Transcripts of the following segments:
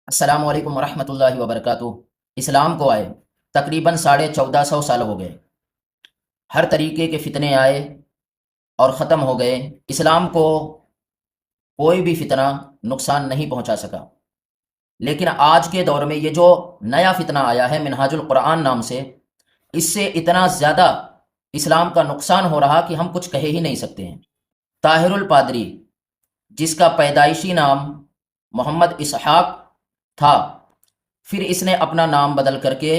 السلام علیکم ورحمۃ اللہ وبرکاتہ۔ اسلام کو آئے تقریباً 1450 سال ہو گئے۔ ہر طریقے کے فتنے آئے اور ختم ہو گئے۔ اسلام کو کوئی بھی فتنہ نقصان نہیں پہنچا سکا، لیکن آج کے دور میں یہ جو نیا فتنہ آیا ہے منہاج القرآن نام سے، اس سے اتنا زیادہ اسلام کا نقصان ہو رہا کہ ہم کچھ کہے ہی نہیں سکتے ہیں۔ طاہر الپادری، جس کا پیدائشی نام محمد اسحاق تھا، پھر اس نے اپنا نام بدل کر کے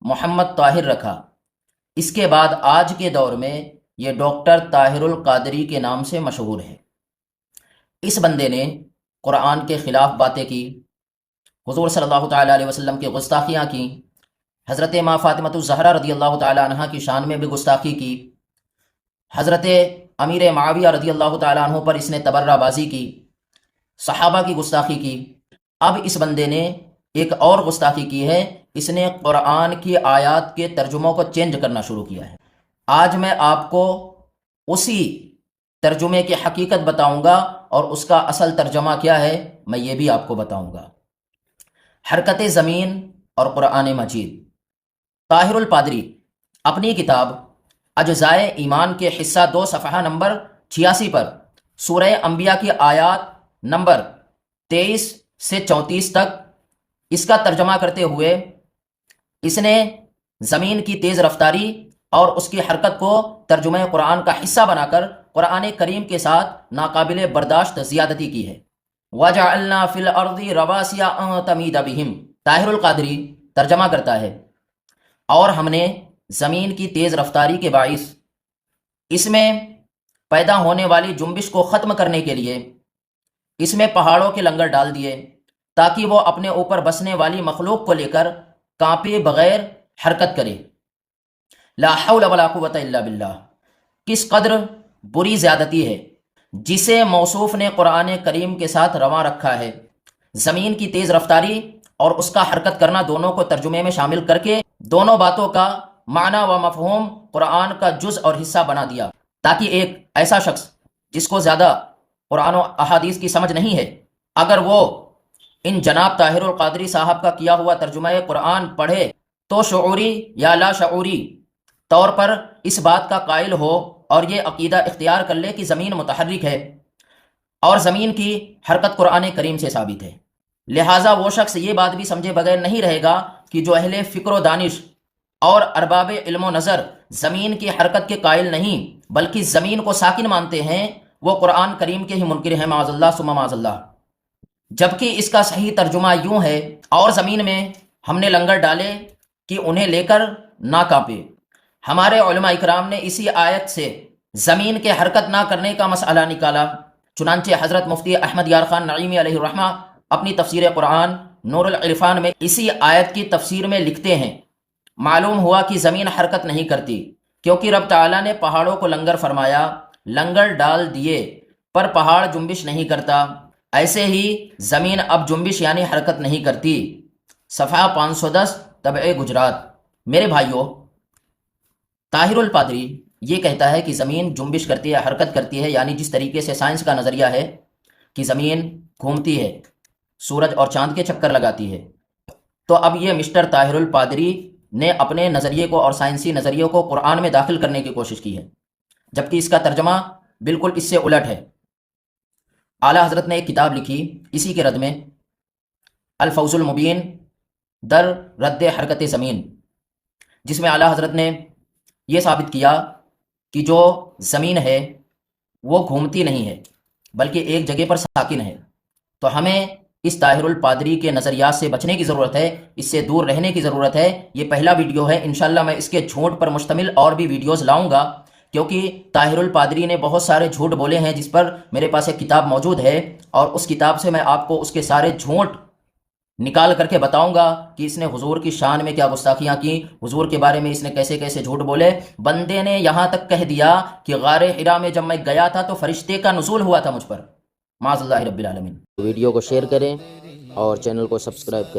محمد طاہر رکھا۔ اس کے بعد آج کے دور میں یہ ڈاکٹر طاہر القادری کے نام سے مشہور ہے۔ اس بندے نے قرآن کے خلاف باتیں کی، حضور صلی اللہ تعالیٰ علیہ وسلم کی گستاخیاں کی، حضرت ماں فاطمۃ الزہرا رضی اللہ تعالیٰ عنہ کی شان میں بھی گستاخی کی، حضرت امیر معاویہ رضی اللہ تعالیٰ عنہ پر اس نے تبرہ بازی کی، صحابہ کی گستاخی کی۔ اب اس بندے نے ایک اور گستاخی کی ہے، اس نے قرآن کی آیات کے ترجموں کو چینج کرنا شروع کیا ہے۔ آج میں آپ کو اسی ترجمے کی حقیقت بتاؤں گا اور اس کا اصل ترجمہ کیا ہے میں یہ بھی آپ کو بتاؤں گا۔ حرکت زمین اور قرآن مجید۔ طاہر الپادری اپنی کتاب اجزائے ایمان کے حصہ 2 صفحہ نمبر 86 پر سورہ انبیاء کی آیات نمبر 23 سے 34 تک اس کا ترجمہ کرتے ہوئے اس نے زمین کی تیز رفتاری اور اس کی حرکت کو ترجمہ قرآن کا حصہ بنا کر قرآن کریم کے ساتھ ناقابل برداشت زیادتی کی ہے۔ وَجَعَلْنَا فِي الْأَرْضِ رَوَاسِيَ أَن تَمِيدَ بِهِمْ۔ طاہر القادری ترجمہ کرتا ہے، اور ہم نے زمین کی تیز رفتاری کے باعث اس میں پیدا ہونے والی جنبش کو ختم کرنے کے لیے اس میں پہاڑوں کے لنگر ڈال دیے، تاکہ وہ اپنے اوپر بسنے والی مخلوق کو لے کر کانپے بغیر حرکت کرے۔ لا حول ولا قوت الا باللہ۔ کس قدر بری زیادتی ہے جسے موصوف نے قرآن کریم کے ساتھ رواں رکھا ہے۔ زمین کی تیز رفتاری اور اس کا حرکت کرنا دونوں کو ترجمے میں شامل کر کے دونوں باتوں کا معنی و مفہوم قرآن کا جز اور حصہ بنا دیا، تاکہ ایک ایسا شخص جس کو زیادہ قرآن و احادیث کی سمجھ نہیں ہے، اگر وہ ان جناب طاہر القادری صاحب کا کیا ہوا ترجمہ قرآن پڑھے تو شعوری یا لا شعوری طور پر اس بات کا قائل ہو اور یہ عقیدہ اختیار کر لے کہ زمین متحرک ہے اور زمین کی حرکت قرآن کریم سے ثابت ہے۔ لہٰذا وہ شخص یہ بات بھی سمجھے بغیر نہیں رہے گا کہ جو اہل فکر و دانش اور ارباب علم و نظر زمین کی حرکت کے قائل نہیں بلکہ زمین کو ساکن مانتے ہیں، وہ قرآن کریم کے ہی منکر ہیں، معاذ اللہ ثم معاذ اللہ۔ جبکہ اس کا صحیح ترجمہ یوں ہے، اور زمین میں ہم نے لنگر ڈالے کہ انہیں لے کر نہ کانپے۔ ہمارے علماء اکرام نے اسی آیت سے زمین کے حرکت نہ کرنے کا مسئلہ نکالا۔ چنانچہ حضرت مفتی احمد یار خان نعیمی علیہ الرحمہ اپنی تفسیر قرآن نور العرفان میں اسی آیت کی تفسیر میں لکھتے ہیں، معلوم ہوا کہ زمین حرکت نہیں کرتی کیونکہ رب تعالیٰ نے پہاڑوں کو لنگر فرمایا، لنگر ڈال دیے پر پہاڑ جنبش نہیں کرتا، ایسے ہی زمین اب جنبش یعنی حرکت نہیں کرتی۔ صفحہ 510 طبع گجرات۔ میرے بھائیوں، طاہر الپادری یہ کہتا ہے کہ زمین جنبش کرتی ہے، حرکت کرتی ہے، یعنی جس طریقے سے سائنس کا نظریہ ہے کہ زمین گھومتی ہے، سورج اور چاند کے چکر لگاتی ہے، تو اب یہ مسٹر طاہر الپادری نے اپنے نظریے کو اور سائنسی نظریے کو قرآن میں داخل کرنے کی کوشش کی ہے، جبکہ اس کا ترجمہ بالکل اس سے الٹ ہے۔ اعلیٰ حضرت نے ایک کتاب لکھی اسی کے رد میں، الفوز المبین در رد حرکت زمین، جس میں اعلیٰ حضرت نے یہ ثابت کیا کہ جو زمین ہے وہ گھومتی نہیں ہے بلکہ ایک جگہ پر ساکن ہے۔ تو ہمیں اس طاہر الپادری کے نظریات سے بچنے کی ضرورت ہے، اس سے دور رہنے کی ضرورت ہے۔ یہ پہلا ویڈیو ہے، انشاءاللہ میں اس کے جھوٹ پر مشتمل اور بھی ویڈیوز لاؤں گا، کیونکہ طاہر الپادری نے بہت سارے جھوٹ بولے ہیں، جس پر میرے پاس ایک کتاب موجود ہے، اور اس کتاب سے میں آپ کو اس کے سارے جھوٹ نکال کر کے بتاؤں گا کہ اس نے حضور کی شان میں کیا گستاخیاں کی، حضور کے بارے میں اس نے کیسے کیسے جھوٹ بولے۔ بندے نے یہاں تک کہہ دیا کہ غار حرا میں جب میں گیا تھا تو فرشتے کا نزول ہوا تھا مجھ پر، معاذ اللہ رب العالمین۔ ویڈیو کو شیئر کریں اور چینل کو سبسکرائب کریں۔